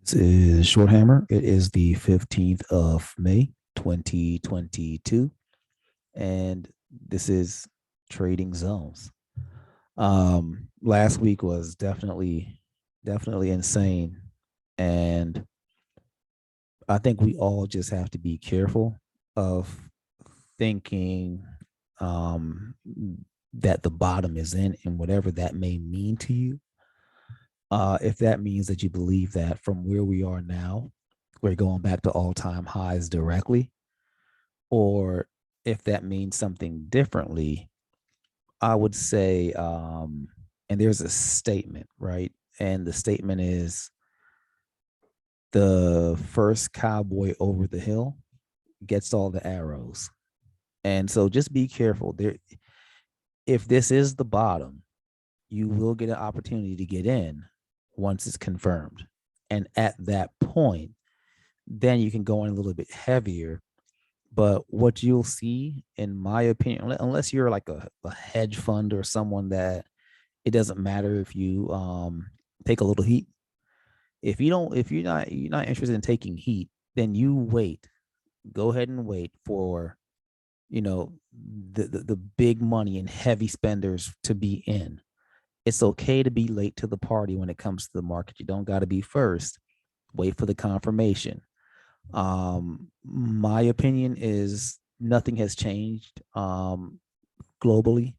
This is Short Hammer. It is the 15th of May, 2022, and this is Trading Zones. Last week was definitely insane, and I think we all just have to be careful of thinking um, that the bottom is in, and whatever that may mean to you. If that means that you believe that from where we are now, we're going back to all-time highs directly, or if that means something differently, I would say, and there's a statement, right? And the statement is the first cowboy over the hill gets all the arrows. And so just be careful. There, if this is the bottom, you will get an opportunity to get in once it's confirmed. And at that point, then you can go in a little bit heavier. But what you'll see, in my opinion, unless you're like a hedge fund or someone that it doesn't matter if you take a little heat. If you're not interested in taking heat, then you wait. Go ahead and wait for the big money and heavy spenders to be in. It's okay to be late to the party when it comes to the market. You don't got to be first. Wait for the confirmation. My opinion is nothing has changed globally.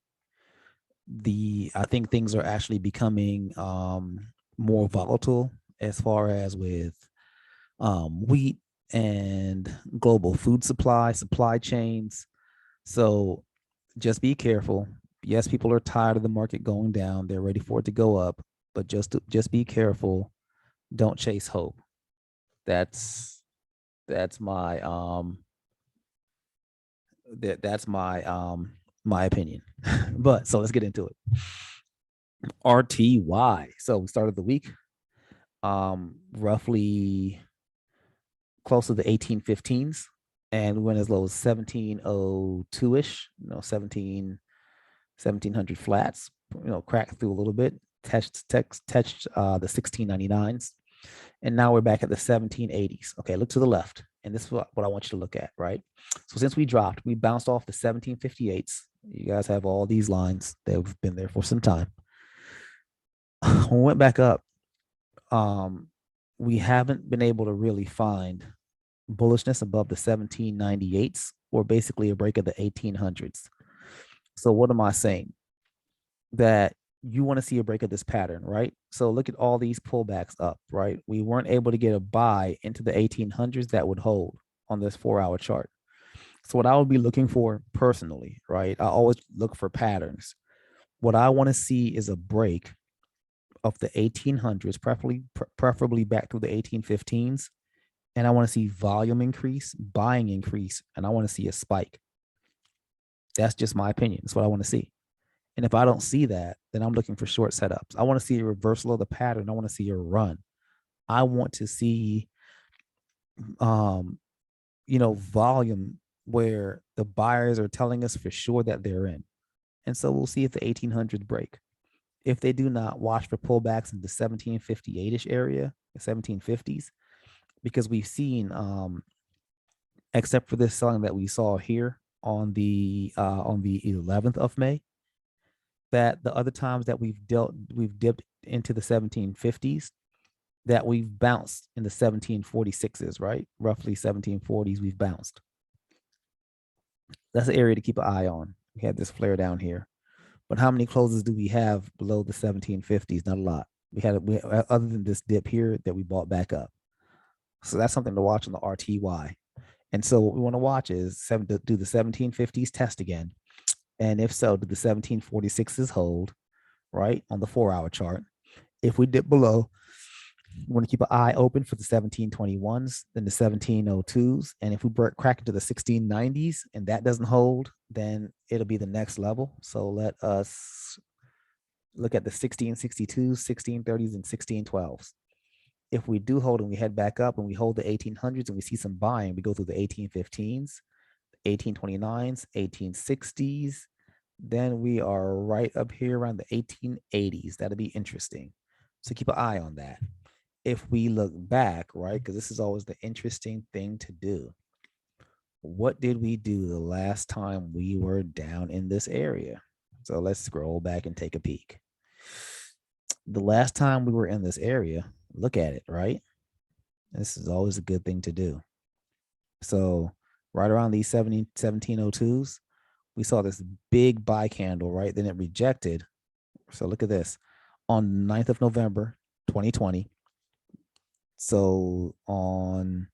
I think things are actually becoming more volatile as far as with wheat and global food supply chains. So just be careful. Yes, people are tired of the market going down. They're ready for it to go up, but just be careful. Don't chase hope. That's that's my my opinion. But so let's get into it. RTY. So we started the week roughly close to the 1815s, and we went as low as 1702-ish, 1700 flats, cracked through a little bit, touched the 1699s, and now we're back at the 1780s. Okay, look to the left, and this is what I want you to look at, right? So since we bounced off the 1758s. You guys have all these lines that have been there for some time. When we went back up, we haven't been able to really find bullishness above the 1798s, or basically a break of the 1800s. So what am I saying? That you want to see a break of this pattern, right? So look at all these pullbacks up, right? We weren't able to get a buy into the 1800s that would hold on this 4-hour chart. So what I would be looking for personally, right? I always look for patterns. What I want to see is a break of the 1800s, preferably back through the 1815s. And I want to see volume increase, buying increase, and I want to see a spike. That's just my opinion. That's what I want to see. And if I don't see that, then I'm looking for short setups. I want to see a reversal of the pattern. I want to see a run. I want to see, volume where the buyers are telling us for sure that they're in. And so we'll see if the 1800s break. If they do not, watch for pullbacks in the 1758-ish area, the 1750s, because we've seen, except for this selling that we saw here on the 11th of May, that the other times that we've dipped into the 1750s, that we've bounced in the 1746s, right? Roughly 1740s, we've bounced. That's an area to keep an eye on. We had this flare down here, but how many closes do we have below the 1750s? Not a lot. We other than this dip here that we bought back up. So that's something to watch on the RTY. And so what we want to watch is do the 1750s test again. And if so, do the 1746s hold, right, on the 4-hour chart? If we dip below, we want to keep an eye open for the 1721s, then the 1702s. And if we crack into the 1690s and that doesn't hold, then it'll be the next level. So let us look at the 1662s, 1630s, and 1612s. If we do hold and we head back up and we hold the 1800s and we see some buying, we go through the 1815s, 1829s, 1860s, then we are right up here around the 1880s. That'll be interesting. So keep an eye on that. if we look back, right, because this is always the interesting thing to do. What did we do the last time we were down in this area? So let's scroll back and take a peek. The last time we were in this area, look at it, right? This is always a good thing to do. So right around these 1702s, we saw this big buy candle, right? Then it rejected. So look at this on 9th of November, 2020. So on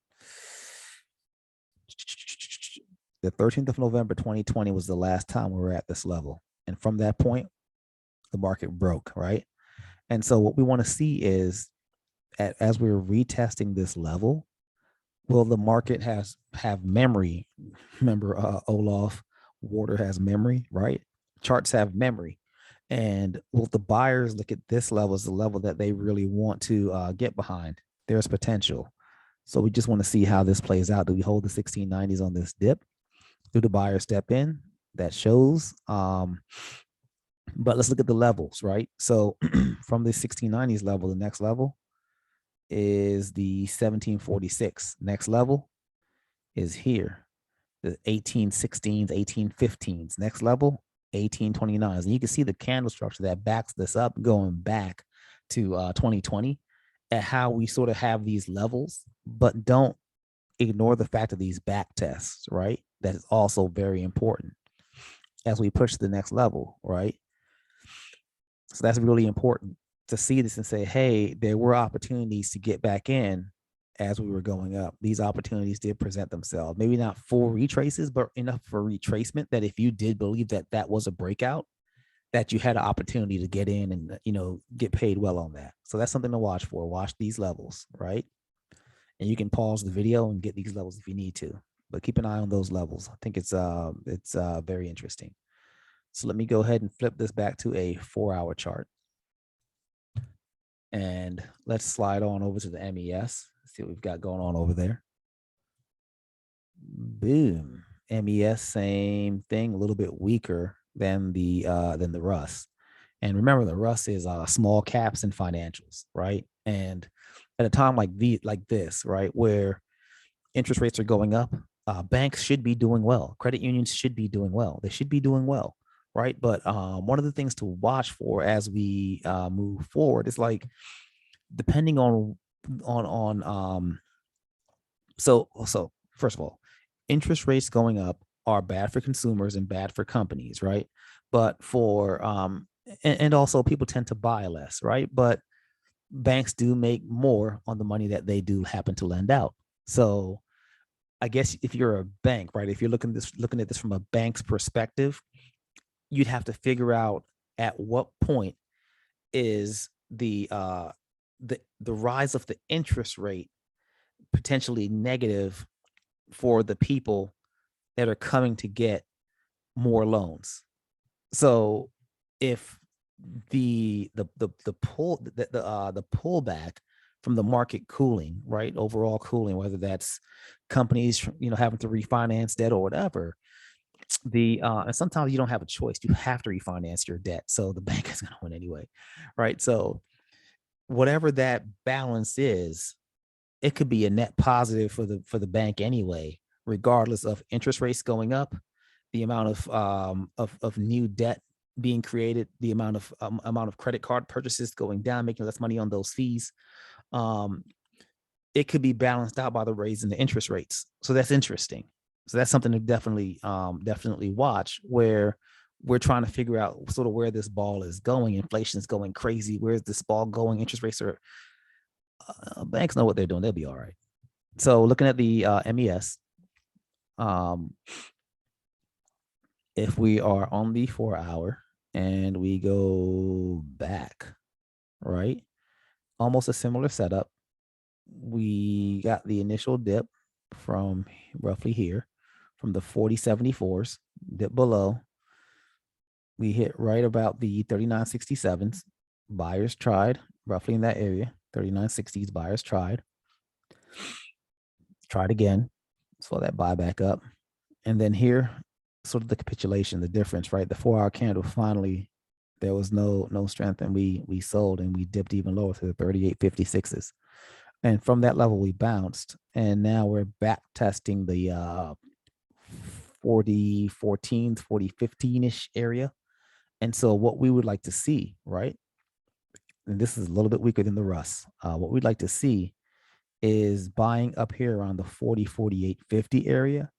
the 13th of November, 2020 was the last time we were at this level. And from that point, the market broke, right? And so what we want to see is as we're retesting this level, will the market have memory? Remember, Olaf, water has memory, right? Charts have memory. And will the buyers look at this level as the level that they really want to get behind? There's potential. So we just want to see how this plays out. Do we hold the 1690s on this dip? Do the buyers step in? That shows. But let's look at the levels, right? So from the 1690s level, the next level is the 1746. Next level is here, the 1816s, 1815s. Next level, 1829s. And you can see the candle structure that backs this up going back to 2020 at how we sort of have these levels, but don't ignore the fact of these back tests, right? That is also very important as we push to the next level, right? So that's really important to see this and say, hey, there were opportunities to get back in as we were going up. These opportunities did present themselves. Maybe not full retraces, but enough for retracement that if you did believe that that was a breakout, that you had an opportunity to get in and, you know, get paid well on that. So that's something to watch for. Watch these levels, right? And you can pause the video and get these levels if you need to, but keep an eye on those levels. I think it's very interesting. So let me go ahead and flip this back to a 4-hour chart. And let's slide on over to the MES. See what we've got going on over there. Boom. MES, same thing, a little bit weaker than the Russ. And remember, the Russ is small caps and financials, right? And at a time like this, right, where interest rates are going up, banks should be doing well. Credit unions should be doing well. They should be doing well, right? But one of the things to watch for as we move forward is like, depending on so first of all, interest rates going up are bad for consumers and bad for companies, right? But for and also people tend to buy less, right? But banks do make more on the money that they do happen to lend out. So I guess if you're a bank, right, if you're looking at this from a bank's perspective, you'd have to figure out at what point is the rise of the interest rate potentially negative for the people that are coming to get more loans. So if the pullback from the market cooling, right, overall cooling, whether that's companies, you know, having to refinance debt or whatever, and sometimes you don't have a choice, you have to refinance your debt, so the bank is going to win anyway, right? So whatever that balance is, it could be a net positive for the bank anyway, regardless of interest rates going up, the amount of new debt being created, the amount of credit card purchases going down, making less money on those fees. It could be balanced out by the raise in the interest rates. So that's interesting. So that's something to definitely watch, where we're trying to figure out sort of where this ball is going. Inflation is going crazy. Where's this ball going? Interest rates are, banks know what they're doing. They'll be all right. So looking at the MES, if we are on the 4-hour and we go back, right, almost a similar setup. We got the initial dip from roughly here, from the 4074s, dip below. We hit right about the 3967s. Buyers tried roughly in that area. 3960s, buyers tried again. Saw that buy back up. And then here, sort of the capitulation, the difference, right? The 4-hour candle finally There was no strength, and we sold, and we dipped even lower to the 38.56s. And from that level, we bounced, and now we're back testing the 40.14s, 40.15-ish area. And so what we would like to see, right? And this is a little bit weaker than the Russ. What we'd like to see is buying up here around the 40.48.50 area,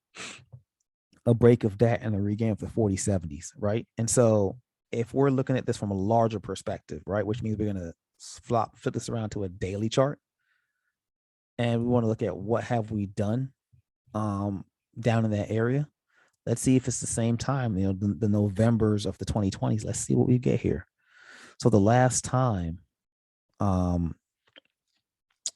a break of that and a regain of the 40.70s, right? And so if we're looking at this from a larger perspective, right, which means we're going to flip this around to a daily chart, and we want to look at what have we done down in that area. Let's see if it's the same time, you know, the Novembers of the 2020s. Let's see what we get here. So the last time the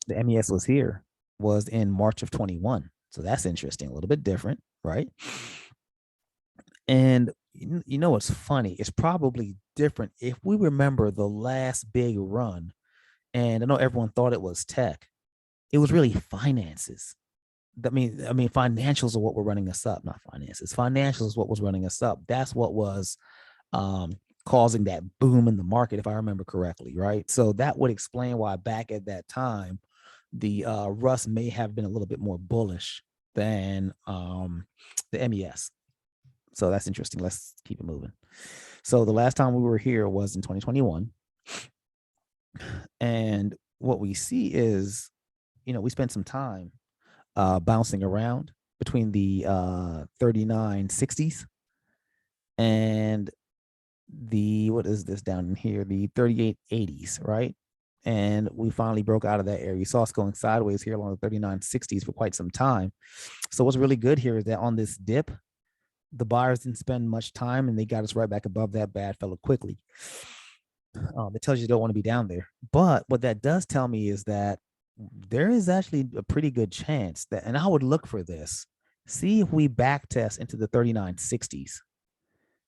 MES was here was in March of 21. So that's interesting, a little bit different, right? And you know what's funny? It's probably different if we remember the last big run. And I know everyone thought it was tech. It was really finances. I mean, financials are what were running us up, not finances. Financials is what was running us up. That's what was causing that boom in the market, if I remember correctly, right? So that would explain why back at that time, the Russ may have been a little bit more bullish than the MES. So that's interesting. Let's keep it moving. So the last time we were here was in 2021. And what we see is, you know, we spent some time bouncing around between the 39.60s and the, what is this down in here? The 38.80s, right? And we finally broke out of that area. You saw us going sideways here along the 39.60s for quite some time. So what's really good here is that on this dip, the buyers didn't spend much time and they got us right back above that bad fellow quickly. It tells you don't want to be down there. But what that does tell me is that there is actually a pretty good chance that, and I would look for this, see if we back test into the 39.60s,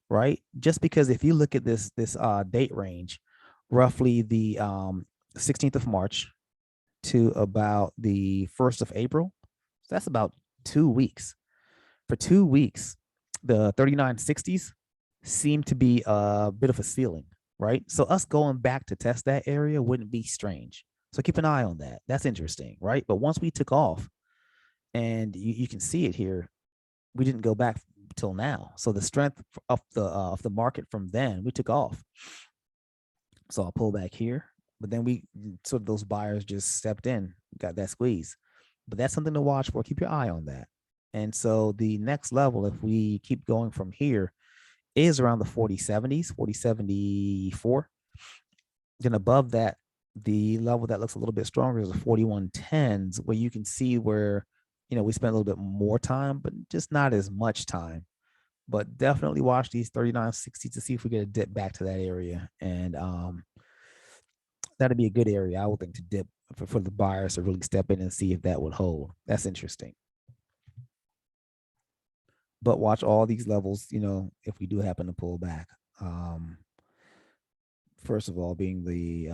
right? Just because if you look at this date range, roughly the 16th of March to about the 1st of April, so that's about 2 weeks. For 2 weeks, the 39.60s seem to be a bit of a ceiling, right? So us going back to test that area wouldn't be strange. So keep an eye on that. That's interesting, right? But once we took off, and you can see it here, we didn't go back till now. So the strength of the market from then, we took off. So I'll pull back here, but then we sort of those buyers just stepped in, got that squeeze. But that's something to watch for. Keep your eye on that. And so the next level, if we keep going from here, is around the 40.70s, 40.74. Then above that, the level that looks a little bit stronger is the 41.10s, where you can see where, you know, we spent a little bit more time, but just not as much time. But definitely watch these 39.60 to see if we get a dip back to that area. And that'd be a good area, I would think, to dip for the buyers to really step in and see if that would hold. That's interesting. But watch all these levels, you know, if we do happen to pull back. First of all, being the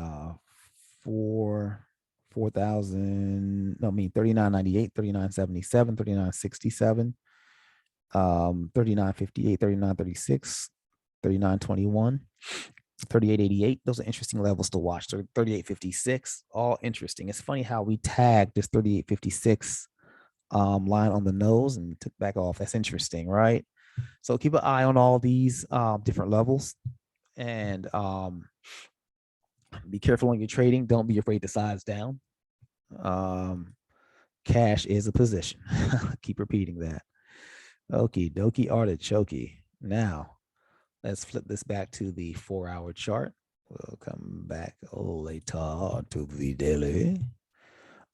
4,000, no, I mean 39.98, 39.77, 39.67, 39.58, 39.36, 39.21, 38.88. Those are interesting levels to watch. 38.56, all interesting. It's funny how we tagged this 38.56 line on the nose and took back off. That's interesting, right? So keep an eye on all these different levels, and be careful when you're trading. Don't be afraid to size down. Cash is a position. Keep repeating that. Okie dokie artichoke. Now, let's flip this back to the 4-hour chart. We'll come back later to the daily.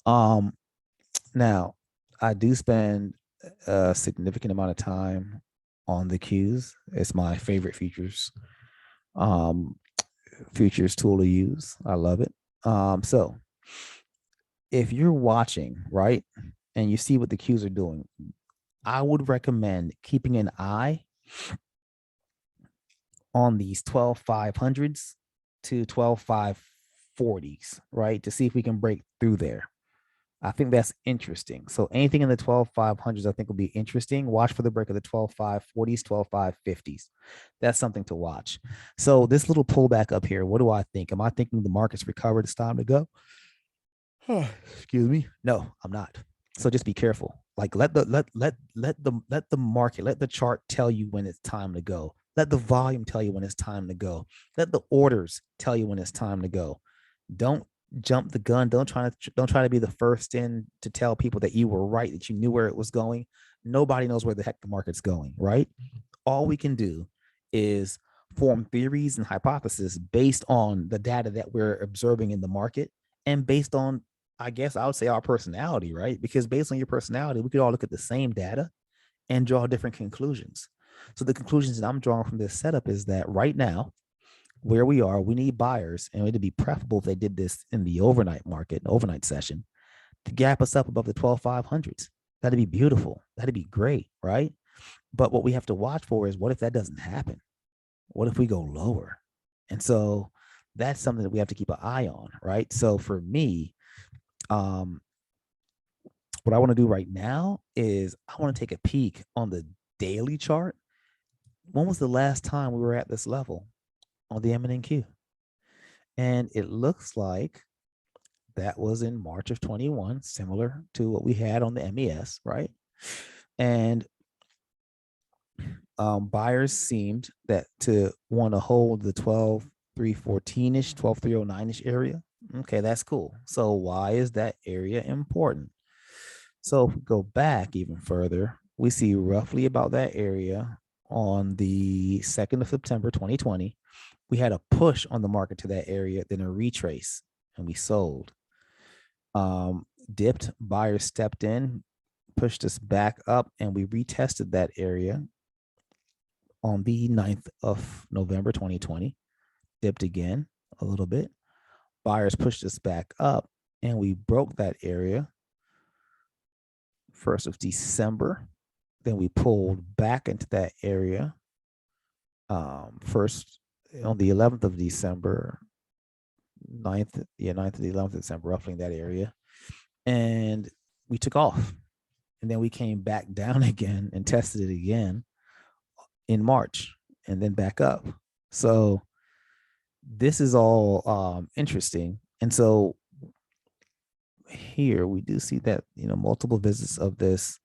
Now, I do spend a significant amount of time on the Qs. It's my favorite futures tool to use. I love it. So if you're watching, right, and you see what the Qs are doing, I would recommend keeping an eye on these 12.500s to 12.540s, right, to see if we can break through there. I think that's interesting. So anything in the 12,500s, I think will be interesting. Watch for the break of the 12,540s, 12,550s. That's something to watch. So this little pullback up here, what do I think? Am I thinking the market's recovered? It's time to go? Excuse me. No, I'm not. So just be careful. Like let the market, let the chart tell you when it's time to go. Let the volume tell you when it's time to go. Let the orders tell you when it's time to go. Don't jump the gun. Don't try to be the first in to tell people that you were right, that you knew where it was going. Nobody knows where the heck the market's going, right? All we can do is form theories and hypotheses based on the data that we're observing in the market and based on, I guess I would say, our personality, right? Because based on your personality, we could all look at the same data and draw different conclusions. So the conclusions that I'm drawing from this setup is that right now, where we are, we need buyers, and it'd be preferable if they did this in the overnight market, overnight session, to gap us up above the 12,500s. That'd be beautiful. That'd be great, right? But what we have to watch for is, what if that doesn't happen? What if we go lower? And so that's something that we have to keep an eye on, right? So for me, what I want to do right now is I want to take a peek on the daily chart. When was the last time we were at this level on the M&Q? And it looks like that was in March of 21, similar to what we had on the MES, right? And buyers seemed that to want to hold the 12,314-ish, 12,309-ish area. Okay, that's cool. So why is that area important? So if we go back even further, we see roughly about that area on the 2nd of September, 2020. We had a push on the market to that area, then a retrace, and we sold. Dipped, buyers stepped in, pushed us back up, and we retested that area on the 9th of November, 2020. Dipped again a little bit. Buyers pushed us back up, and we broke that area 1st of December. Then we pulled back into that area first on the 11th of December, 9th to the 11th of December, roughly in that area. And we took off. And then we came back down again and tested it again in March and then back up. So this is all interesting. And so here we do see that, multiple visits of this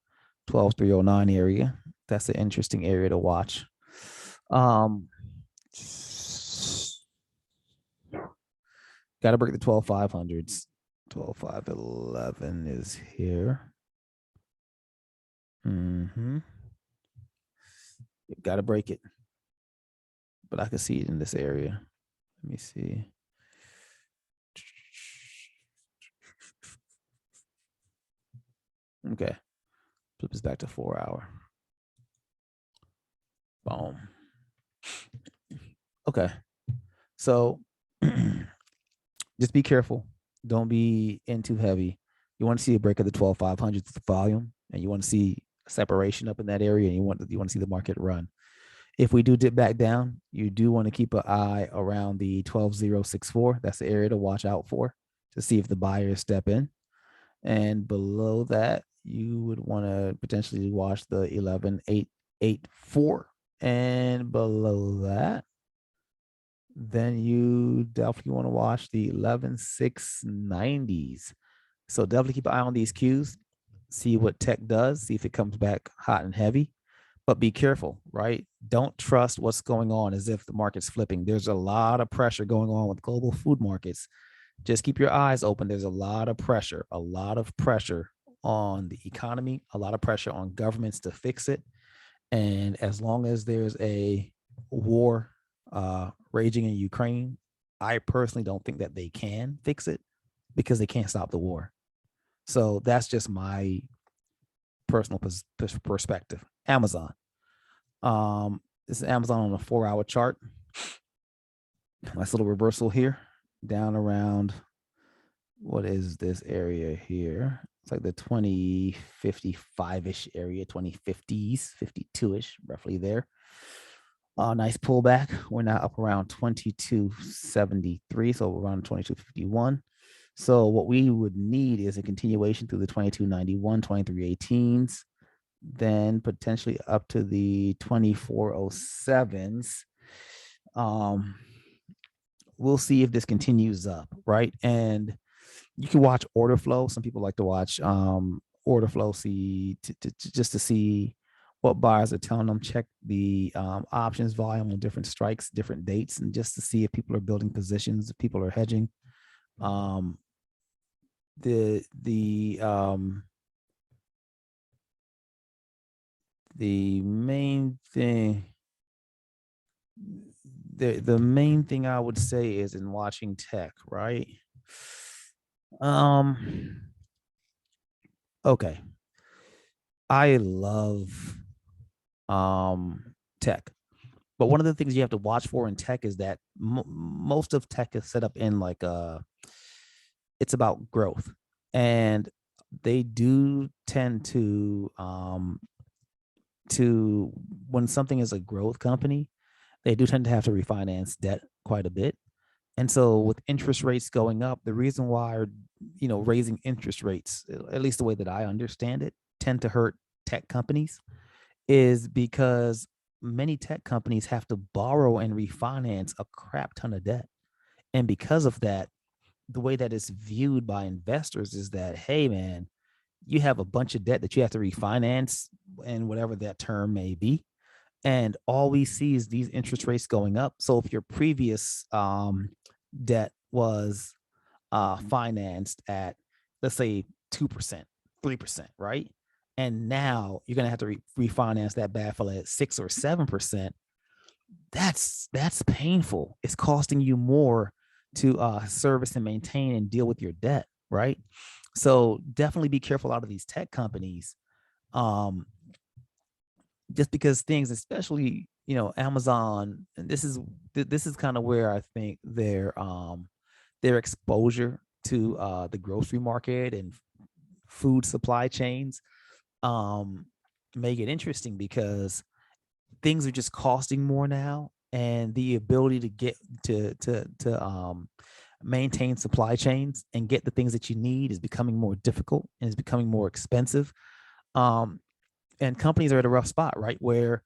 12,309 area. That's an interesting area to watch. Got to break the 12,500s. 12,511 is here. Got to break it. But I can see it in this area. Let me see. Okay. Flip this back to 4 hour. Boom. Okay. So just be careful. Don't be in too heavy. You want to see a break of the 12,500 volume, and you want to see separation up in that area, and you want to see the market run. If we do dip back down, you do want to keep an eye around the 12,064. That's the area to watch out for to see if the buyers step in. And below that, you would want to potentially watch the 11,884. And below that, then you definitely want to watch the 11,690s. So definitely keep an eye on these cues, see what tech does, see if it comes back hot and heavy, but be careful, right? Don't trust what's going on as if the market's flipping. There's a lot of pressure going on with global food markets. Just keep your eyes open. There's a lot of pressure on the economy, a lot of pressure on governments to fix it. And as long as there's a war raging in Ukraine, I personally don't think that they can fix it because they can't stop the war. So that's just my personal perspective. Amazon. This is Amazon on a 4-hour chart. Nice little reversal here, down around, what is this area here? It's like the 2055-ish area, 2050s, 52-ish, roughly there. Nice pullback. We're now up around 2273, so around 2251. So what we would need is a continuation through the 2291, 2318s, then potentially up to the 2407s. We'll see if this continues up, right? And you can watch order flow. Some people like to watch order flow, just to see what buyers are telling them. Check the options volume on different strikes, different dates, and just to see if people are building positions, if people are hedging. The main thing, the main thing I would say is in watching tech, right? Okay. I love tech. But one of the things you have to watch for in tech is that most of tech is set up in like it's about growth, and they do tend to when something is a growth company, they do tend to have to refinance debt quite a bit. And so with interest rates going up, the reason why, raising interest rates, at least the way that I understand it, tend to hurt tech companies is because many tech companies have to borrow and refinance a crap ton of debt. And because of that, the way that it's viewed by investors is that, hey, man, you have a bunch of debt that you have to refinance, and whatever that term may be. And all we see is these interest rates going up. So if your previous debt was financed at, let's say, 2%, 3%, right? And now you're going to have to refinance that bad fella at 6 or 7%. That's painful. It's costing you more to service and maintain and deal with your debt, right? So definitely be careful out of these tech companies. Just because things, especially, Amazon, and this is kind of where I think their exposure to the grocery market and food supply chains make it interesting, because things are just costing more now, and the ability to get to maintain supply chains and get the things that you need is becoming more difficult and is becoming more expensive. And companies are at a rough spot, right, where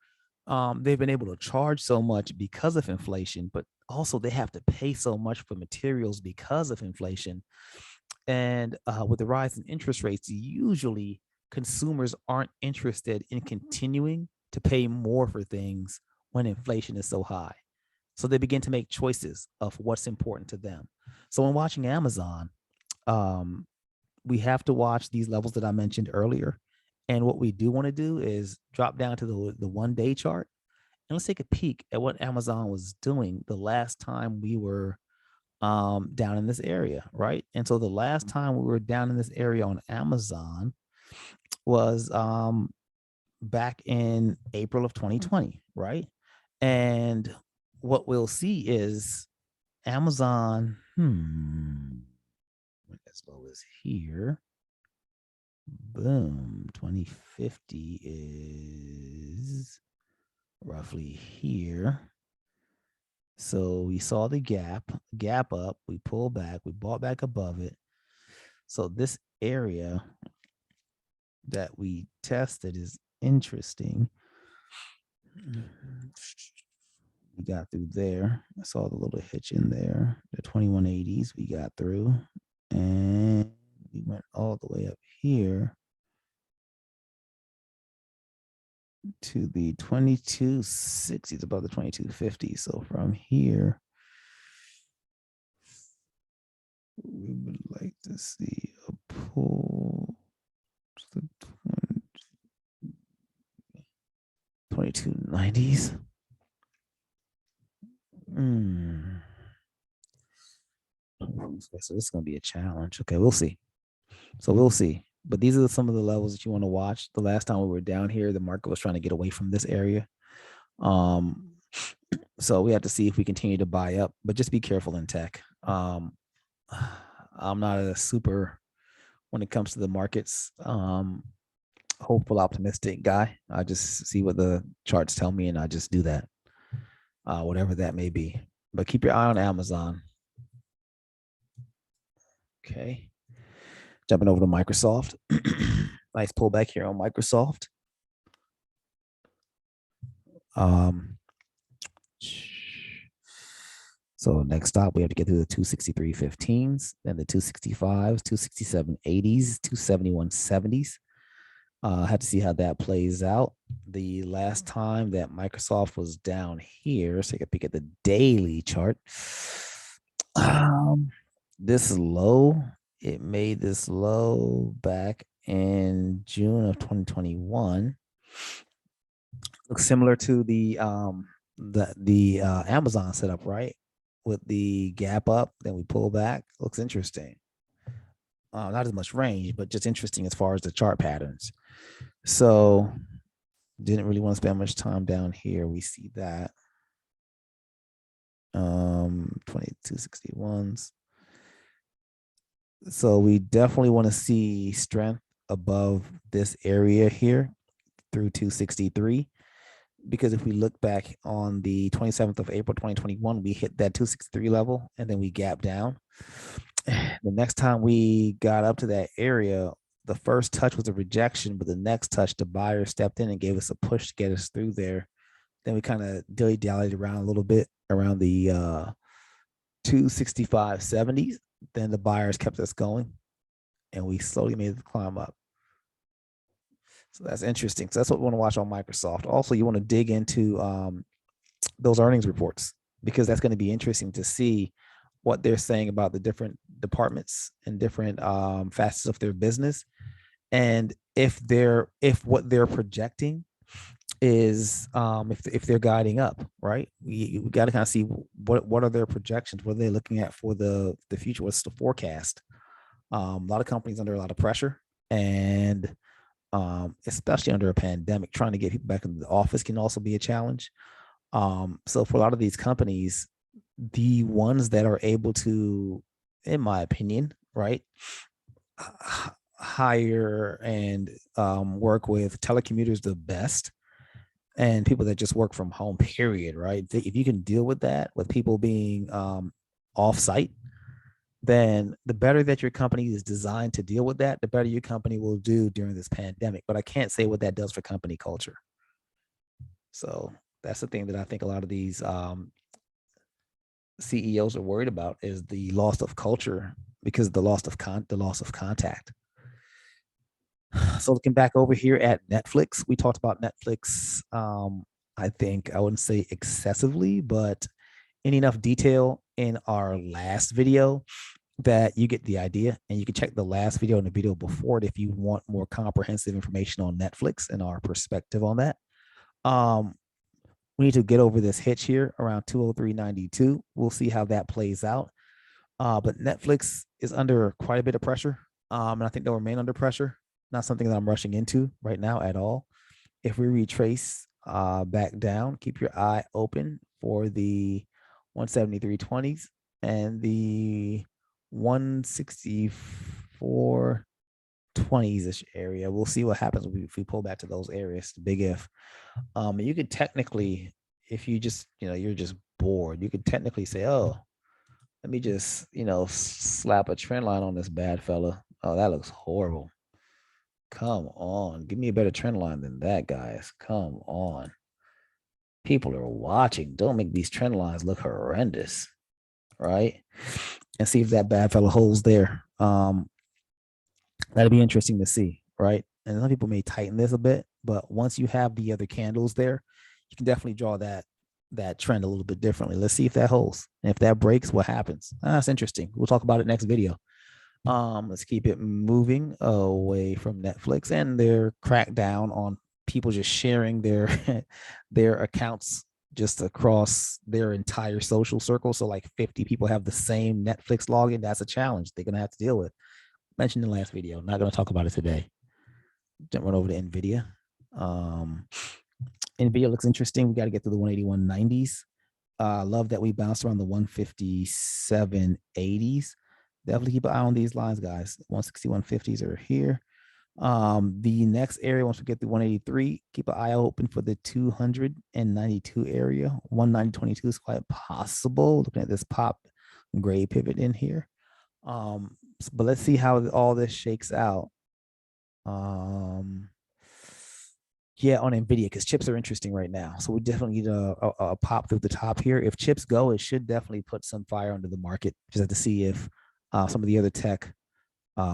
they've been able to charge so much because of inflation, but also they have to pay so much for materials because of inflation. And with the rise in interest rates, usually consumers aren't interested in continuing to pay more for things when inflation is so high. So they begin to make choices of what's important to them. So when watching Amazon, we have to watch these levels that I mentioned earlier. And what we do want to do is drop down to the 1 day chart, and let's take a peek at what Amazon was doing the last time we were down in this area, right? And so the last time we were down in this area on Amazon was back in April of 2020, right? And what we'll see is Amazon, as low as here. Boom, 2050 is roughly here. So we saw the gap up, we pulled back, we bought back above it. So this area that we tested is interesting. We got through there. I saw the little hitch in there. The 2180s we got through, and we went all the way up here to the 2260s, above the 2250. So from here, we would like to see a pull to the 2290s. Okay, so this is going to be a challenge. Okay, we'll see. So we'll see. But these are some of the levels that you want to watch. The last time we were down here, the market was trying to get away from this area. So we have to see if we continue to buy up, but just be careful in tech. I'm not a super, when it comes to the markets, hopeful, optimistic guy. I just see what the charts tell me, and I just do that, whatever that may be. But keep your eye on Amazon. Okay. Jumping over to Microsoft. Nice pullback here on Microsoft. So next stop, we have to get through the 263.15s, then the 265s, 267.80s, 271.70s. Have to see how that plays out. The last time that Microsoft was down here, so take a peek at the daily chart. This low, it made this low back in June of 2021. Looks similar to the Amazon setup, right? With the gap up, then we pull back. Looks interesting. Not as much range, but just interesting as far as the chart patterns. So didn't really want to spend much time down here. We see that 2261s. So we definitely want to see strength above this area here through 263. Because if we look back on the 27th of April, 2021, we hit that 263 level and then we gap down. The next time we got up to that area, the first touch was a rejection, but the next touch, the buyer stepped in and gave us a push to get us through there. Then we kind of dilly-dallied around a little bit around the 265.70s. Then the buyers kept us going and we slowly made the climb up. So that's interesting. So that's what we want to watch on Microsoft. Also, you want to dig into those earnings reports because that's going to be interesting to see what they're saying about the different departments and different facets of their business, and if what they're projecting is if they're guiding up, right? We got to kind of see what are their projections, what are they looking at for the future, what's the forecast. A lot of companies under a lot of pressure, and especially under a pandemic, trying to get people back into the office can also be a challenge. So for a lot of these companies, the ones that are able to, in my opinion, right, hire and work with telecommuters the best, and people that just work from home, period, right? If you can deal with that, with people being off-site, then the better that your company is designed to deal with that, the better your company will do during this pandemic. But I can't say what that does for company culture. So that's the thing that I think a lot of these CEOs are worried about is the loss of culture because of the loss of contact. So looking back over here at Netflix, we talked about Netflix. I think I wouldn't say excessively, but in enough detail in our last video that you get the idea, and you can check the last video and the video before it if you want more comprehensive information on Netflix and our perspective on that. We need to get over this hitch here around 203.92. We'll see how that plays out. But Netflix is under quite a bit of pressure, and I think they'll remain under pressure. Not something that I'm rushing into right now at all. If we retrace back down, keep your eye open for the 173.20s and the 164.20s-ish area. We'll see what happens if we pull back to those areas. Big if. You could technically, if you just, you're just bored, you could technically say, oh, let me just, slap a trend line on this bad fella. Oh, that looks horrible. Come on. Give me a better trend line than that, guys. Come on. People are watching. Don't make these trend lines look horrendous, right? And see if that bad fella holds there. That'd be interesting to see, right? And some people may tighten this a bit, but once you have the other candles there, you can definitely draw that trend a little bit differently. Let's see if that holds. And if that breaks, what happens? That's interesting. We'll talk about it next video. Let's keep it moving away from Netflix and their crackdown on people just sharing their their accounts just across their entire social circle. So like 50 people have the same Netflix login. That's a challenge they're gonna have to deal with. Mentioned in the last video. Not gonna talk about it today. Jump right over to NVIDIA. NVIDIA looks interesting. We got to get to the 181.90s. Love that we bounced around the 157.80s. Definitely keep an eye on these lines, guys. 161.50s are here. The next area, once we get through 183, keep an eye open for the 292 area. 190.22 is quite possible. Looking at this pop gray pivot in here. But let's see how all this shakes out. Yeah, on NVIDIA, because chips are interesting right now. So we definitely need a pop through the top here. If chips go, it should definitely put some fire under the market. Just have to see if some of the other tech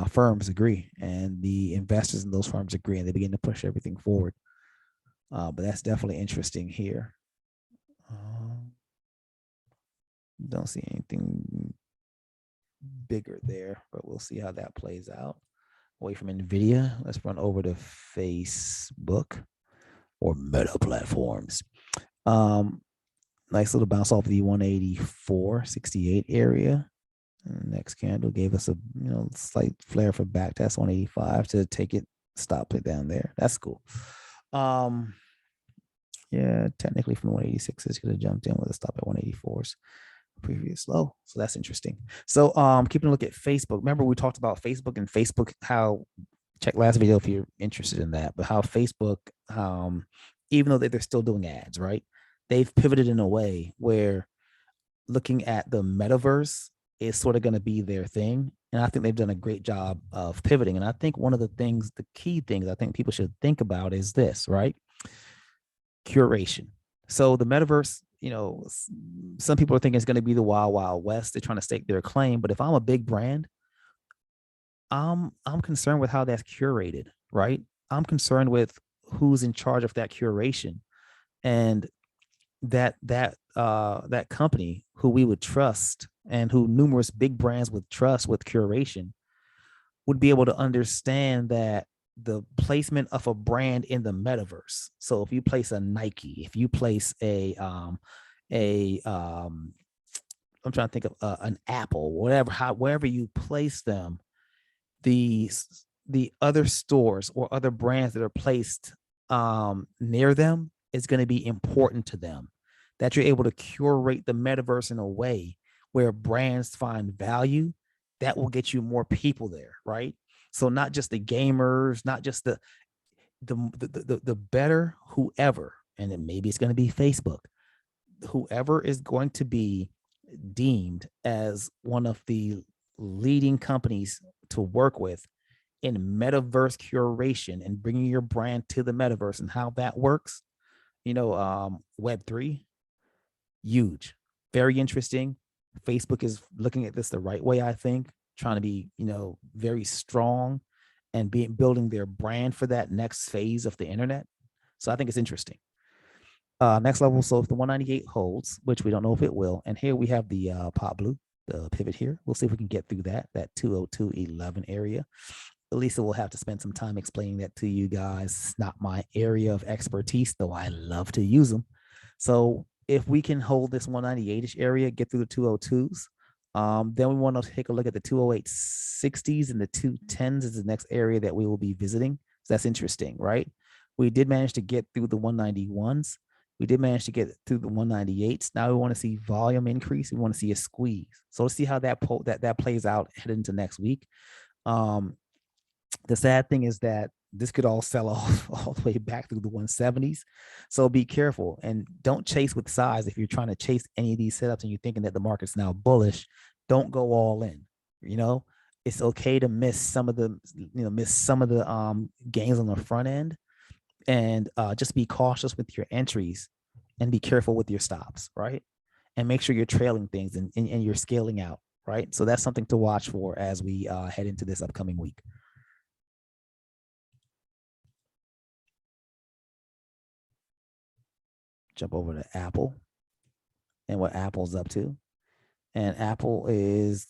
firms agree and the investors in those firms agree and they begin to push everything forward. But that's definitely interesting here. Don't see anything bigger there, but we'll see how that plays out. Away from NVIDIA, let's run over to Facebook or Meta platforms. Nice little bounce off the 184.68 area. And next candle gave us a slight flare for back test 185 to take it, stop it down there. That's cool. Yeah, technically from 186 it could have jumped in with a stop at 184's previous low. So that's interesting. So keeping a look at Facebook. Remember we talked about Facebook and Facebook, how, check last video if you're interested in that, but how Facebook, even though they're still doing ads, right? They've pivoted in a way where looking at the metaverse is sort of going to be their thing. And I think they've done a great job of pivoting. And I think one of the things, the key things I think people should think about is this, right? Curation. So the metaverse, some people are thinking it's going to be the wild, wild west. They're trying to stake their claim. But if I'm a big brand, I'm concerned with how that's curated, right? I'm concerned with who's in charge of that curation, and that company who we would trust and who numerous big brands would trust with curation would be able to understand that the placement of a brand in the metaverse. So if you place a Nike, if you place I'm trying to think of an Apple, wherever you place them, the other stores or other brands that are placed near them is going to be important to them. That you're able to curate the metaverse in a way where brands find value, that will get you more people there, right? So not just the gamers, not just the better whoever, and then maybe it's going to be Facebook, whoever is going to be deemed as one of the leading companies to work with in metaverse curation and bringing your brand to the metaverse and how that works. Web3, huge, very interesting. Facebook is looking at this the right way, I think, trying to be, very strong and building their brand for that next phase of the internet. So I think it's interesting. Next level. So if the 198 holds, which we don't know if it will, and here we have the pop blue, the pivot here. We'll see if we can get through that 202.11 area. Lisa will have to spend some time explaining that to you guys. It's not my area of expertise, though I love to use them. So if we can hold this 198-ish area, get through the 202s, then we want to take a look at the 208.60s and the 210s is the next area that we will be visiting. So that's interesting, right? We did manage to get through the 191s. We did manage to get through the 198s. Now we want to see volume increase. We want to see a squeeze. So let's see how that plays out headed into next week. The sad thing is that this could all sell off all the way back through the 170s. So be careful and don't chase with size. If you're trying to chase any of these setups and you're thinking that the market's now bullish, don't go all in. It's okay to miss some of the gains on the front end, and just be cautious with your entries and be careful with your stops, right? And make sure you're trailing things and you're scaling out, right? So that's something to watch for as we head into this upcoming week. Jump over to Apple and what Apple's up to. And Apple is,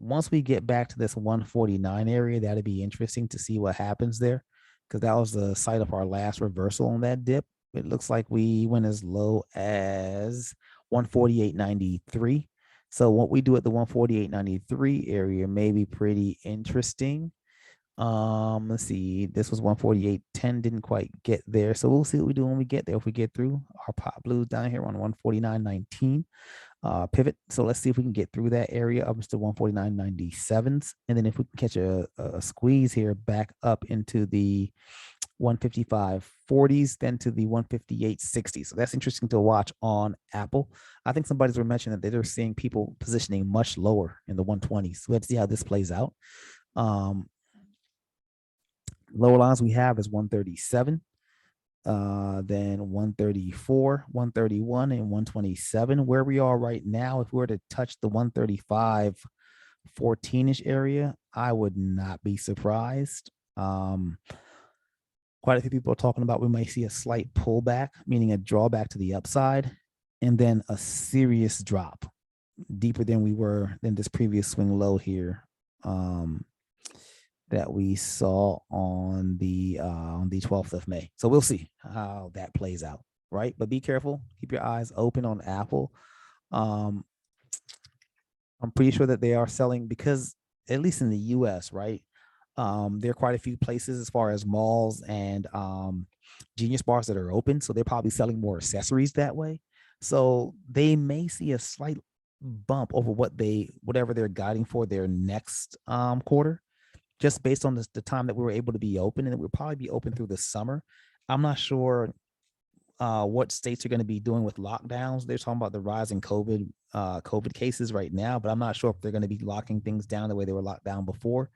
once we get back to this 149 area, that'd be interesting to see what happens there, because that was the site of our last reversal on that dip. It looks like we went as low as 148.93. So what we do at the 148.93 area may be pretty interesting. Let's see, this was 148.10, didn't quite get there, so we'll see what we do when we get there. If we get through our pop blues down here on 149.19 pivot, so let's see if we can get through that area up to 149.97s, and then if we can catch a squeeze here back up into the 155.40s, then to the 158.60. So that's interesting to watch on Apple. I think somebody's were mentioning that they're seeing people positioning much lower in the 120s. So we have to see how this plays out. Lower lines we have is 137, then 134, 131, and 127. Where we are right now, if we were to touch the 135 14-ish area, I would not be surprised. Quite a few people are talking about we might see a slight pullback, meaning a drawback to the upside, and then a serious drop deeper than we were than this previous swing low here that we saw on the 12th of May. So we'll see how that plays out, right? But be careful, keep your eyes open on Apple. I'm pretty sure that they are selling, because at least in the US, right? There are quite a few places as far as malls and Genius bars that are open. So they're probably selling more accessories that way. So they may see a slight bump over whatever they're guiding for their next quarter, just based on the time that we were able to be open, and it will probably be open through the summer. I'm not sure what states are going to be doing with lockdowns. They're talking about the rise in COVID cases right now, but I'm not sure if they're going to be locking things down the way they were locked down before.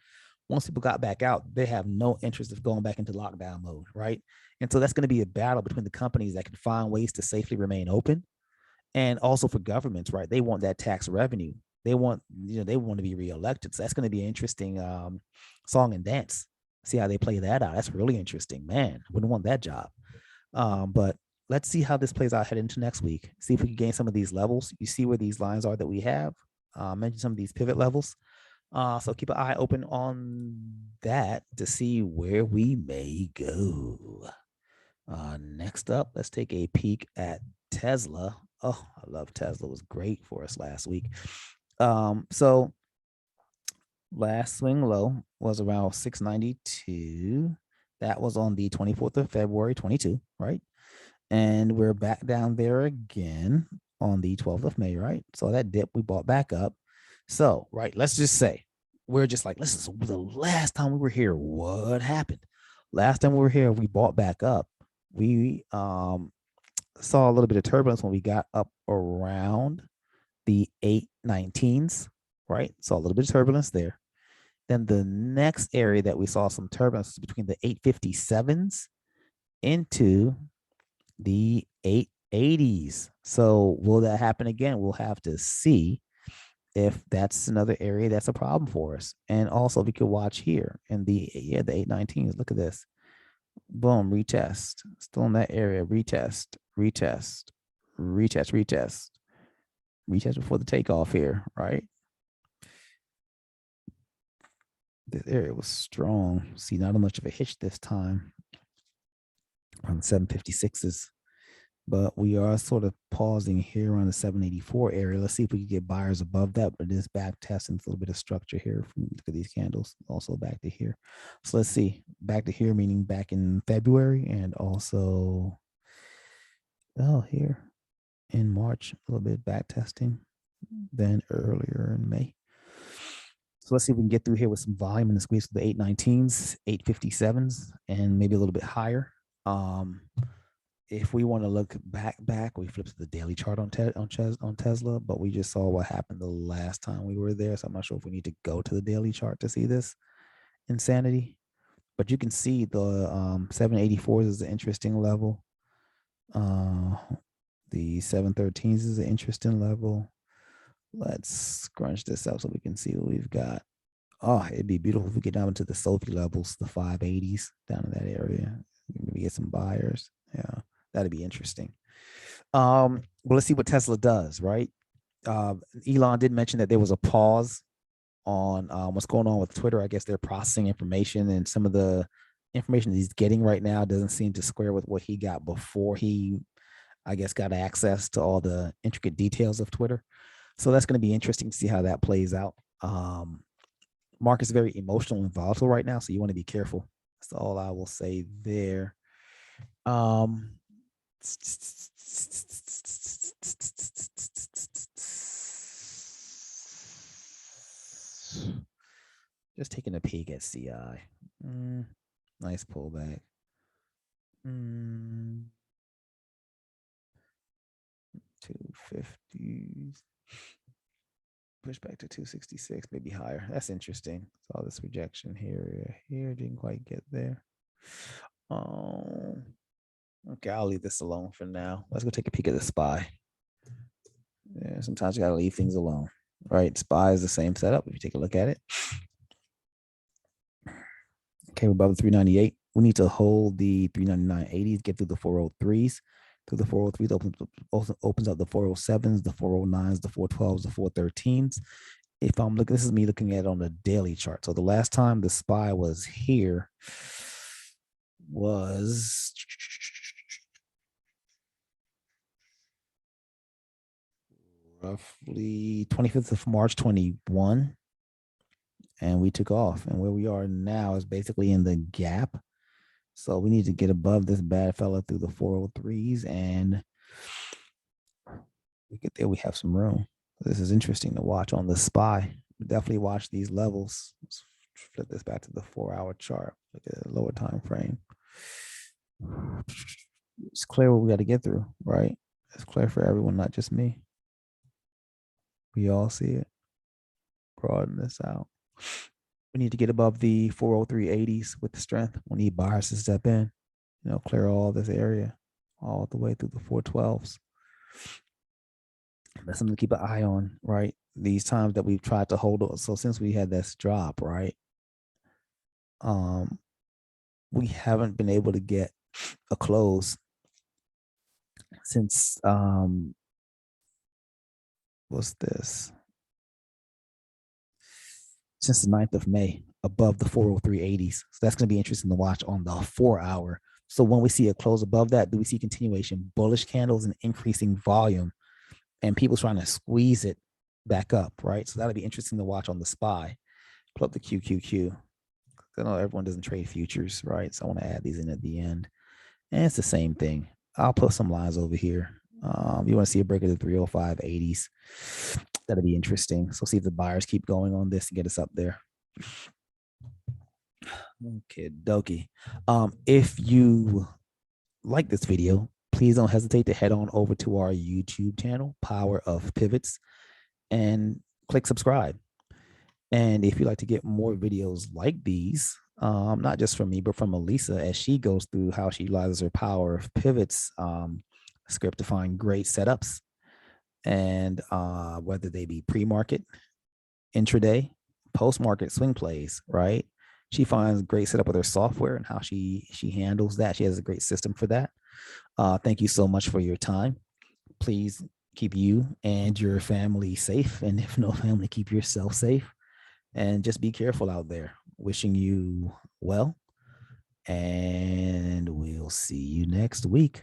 Once people got back out, they have no interest of going back into lockdown mode, right? And so that's going to be a battle between the companies that can find ways to safely remain open, and also for governments, right? They want that tax revenue. They want to be reelected. So that's going to be an interesting song and dance. See how they play that out. That's really interesting, man. Wouldn't want that job. But let's see how this plays out heading into next week. See if we can gain some of these levels. You see where these lines are that we have. Mention some of these pivot levels. So keep an eye open on that to see where we may go. Next up, let's take a peek at Tesla. Oh, I love Tesla. It was great for us last week. So last swing low was around 692. That was on the 24th of February, 22, right? And we're back down there again on the 12th of May, right? So that dip, we bought back up. So, right, let's just say we're just like, this is the last time we were here. What happened? Last time we were here, we bought back up. We saw a little bit of turbulence when we got up around the 819s, right? Saw a little bit of turbulence there. Then the next area that we saw some turbulence was between the 857s into the 880s. So will that happen again? We'll have to see if that's another area that's a problem for us. And also we could watch here in the 819s. Look at this. Boom, retest. Still in that area. Retest, retest, retest, retest. Retest before the takeoff here, right? This area was strong. See, not much of a hitch this time on the 756s. But we are sort of pausing here on the 784 area. Let's see if we can get buyers above that, but it is back testing. It's a little bit of structure here. Look at these candles, also back to here. So let's see, back to here, meaning back in February, and also, here in March, a little bit back testing, then earlier in May. So let's see if we can get through here with some volume and squeeze to the 819s, 857s, and maybe a little bit higher. If we want to look back, we flip to the daily chart on Tesla, but we just saw what happened the last time we were there. So I'm not sure if we need to go to the daily chart to see this insanity. But you can see the 784s is an interesting level. The 713s is an interesting level. Let's scrunch this up so we can see what we've got. Oh, it'd be beautiful if we get down into the Sophie levels, the 580s down in that area. Maybe get some buyers. Yeah, that'd be interesting. But let's see what Tesla does, right? Elon did mention that there was a pause on what's going on with Twitter. I guess they're processing information, and some of the information that he's getting right now doesn't seem to square with what he got before he, I guess, got access to all the intricate details of Twitter. So that's going to be interesting to see how that plays out. Market's very emotional and volatile right now, so you want to be careful. That's all I will say there. Just taking a peek at CI. Nice pullback. 250s. Push back to 266, maybe higher. That's interesting. Saw this rejection here. Here didn't quite get there. Okay, I'll leave this alone for now. Let's go take a peek at the SPY. Yeah, sometimes you gotta leave things alone, right? SPY is the same setup. If you take a look at it, okay, we're above the 398. We need to hold the 399.80s, get through the 403s. Through the 403s, opens up the 407s, the 409s, the 412s, the 413s. If I'm looking, this is me looking at it on the daily chart. So the last time the SPY was here was roughly 25th of March 21, and we took off. And where we are now is basically in the gap. So we need to get above this bad fella through the 403s, and we get there, we have some room. This is interesting to watch on the SPY. Definitely watch these levels. Let's flip this back to the 4-hour chart. Look at the lower time frame. It's clear what we got to get through, right? It's clear for everyone, not just me. We all see it. Broaden this out. We need to get above the 403.80s with the strength. We need buyers to step in, clear all this area all the way through the 412s. That's something to keep an eye on, right? These times that we've tried to hold on. So since we had this drop, right? We haven't been able to get a close since what's this? Since the 9th of May above the 403.80s. So that's going to be interesting to watch on the 4-hour. So when we see a close above that, do we see continuation, bullish candles and increasing volume, and people trying to squeeze it back up, right? So that'll be interesting to watch on the SPY. Pull up the QQQ. I know everyone doesn't trade futures, right? So I want to add these in at the end. And it's the same thing. I'll put some lines over here. You want to see a break of the 305.80s. That'll be interesting. So see if the buyers keep going on this and get us up there. Okay, dokie. If you like this video, please don't hesitate to head on over to our YouTube channel, Power of Pivots, and click subscribe. And if you'd like to get more videos like these, not just from me, but from Elisa, as she goes through how she utilizes her Power of Pivots script to find great setups, and whether they be pre-market, intraday, post-market swing plays, right? She finds great setup with her software and how she handles that. She has a great system for that. Thank you so much for your time. Please keep you and your family safe. And if no family, keep yourself safe. And just be careful out there. Wishing you well. And we'll see you next week.